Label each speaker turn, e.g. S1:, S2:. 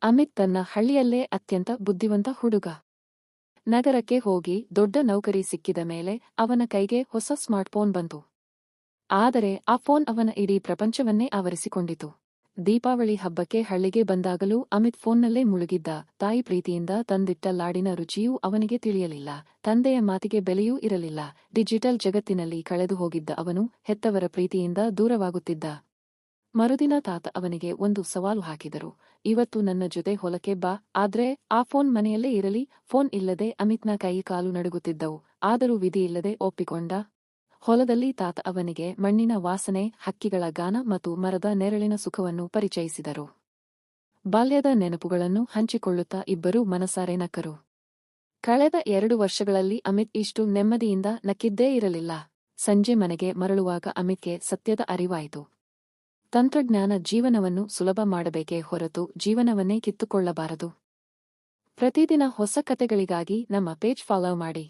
S1: ಅಮಿತ್ ತನ್ನ ಹಳ್ಳಿಯಲ್ಲೇ ಅತ್ಯಂತ ಬುದ್ಧಿವಂತ ಹುಡುಗ. ನಗರಕ್ಕೆ ಹೋಗಿ ದೊಡ್ಡ ನೌಕರಿ ಸಿಕ್ಕಿದ ಮೇಲೆ ಅವನ ಕೈಗೆ ಹೊಸ ಸ್ಮಾರ್ಟ್ಫೋನ್ ಬಂತು. ಆದರೆ ಆ ಫೋನ್ ಅವನ ಇಡೀ ಪ್ರಪಂಚವನ್ನೇ ಆವರಿಸಿಕೊಂಡಿತು. ದೀಪಾವಳಿ ಹಬ್ಬಕ್ಕೆ ಹಳ್ಳಿಗೆ ಬಂದಾಗಲೂ ಅಮಿತ್ ಫೋನ್ನಲ್ಲೇ ಮುಳುಗಿದ್ದ. ತಾಯಿ ಪ್ರೀತಿಯಿಂದ ತಂದಿಟ್ಟ ಲಾಡಿನ ರುಚಿಯೂ ಅವನಿಗೆ ತಿಳಿಯಲಿಲ್ಲ. ತಂದೆಯ ಮಾತಿಗೆ ಬೆಲೆಯೂ ಇರಲಿಲ್ಲ. ಡಿಜಿಟಲ್ ಜಗತ್ತಿನಲ್ಲಿ ಕಳೆದು ಹೋಗಿದ್ದ ಅವನು ಹೆತ್ತವರ ಪ್ರೀತಿಯಿಂದ ದೂರವಾಗುತ್ತಿದ್ದ. ಮರುದಿನ ತಾತ ಅವನಿಗೆ ಒಂದು ಸವಾಲು ಹಾಕಿದರು. ಇವತ್ತು ನನ್ನ ಜೊತೆ ಹೊಲಕ್ಕೆ ಬಾ, ಆದ್ರೆ ಆ ಫೋನ್ ಮನೆಯಲ್ಲೇ ಇರಲಿ. ಫೋನ್ ಇಲ್ಲದೆ ಅಮಿತ್ನ ಕೈ ಕಾಲು ನಡುಗುತ್ತಿದ್ದವು. ಆದರೂ ವಿಧಿಯಿಲ್ಲದೆ ಒಪ್ಪಿಕೊಂಡ. ಹೊಲದಲ್ಲಿ ತಾತ ಅವನಿಗೆ ಮಣ್ಣಿನ ವಾಸನೆ, ಹಕ್ಕಿಗಳ ಗಾನ ಮತ್ತು ಮರದ ನೆರಳಿನ ಸುಖವನ್ನು ಪರಿಚಯಿಸಿದರು. ಬಾಲ್ಯದ ನೆನಪುಗಳನ್ನು ಹಂಚಿಕೊಳ್ಳುತ್ತಾ ಇಬ್ಬರೂ ಮನಸಾರೆ ನಕ್ಕರು. ಕಳೆದ 2 ವರ್ಷಗಳಲ್ಲಿ ಅಮಿತ್ ಇಷ್ಟು ನೆಮ್ಮದಿಯಿಂದ ನಕ್ಕಿದ್ದೇ ಇರಲಿಲ್ಲ. ಸಂಜೆ ಮನೆಗೆ ಮರಳುವಾಗ ಅಮಿತ್ಗೆ ಸತ್ಯದ ಅರಿವಾಯಿತು. ತಂತ್ರಜ್ಞಾನ ಜೀವನವನ್ನು ಸುಲಭ ಮಾಡಬೇಕೇ ಹೊರತು ಜೀವನವನ್ನೇ ಕಿತ್ತುಕೊಳ್ಳಬಾರದು. ಪ್ರತಿದಿನ ಹೊಸ ಕತೆಗಳಿಗಾಗಿ ನಮ್ಮ ಪೇಜ್ ಫಾಲೋ ಮಾಡಿ.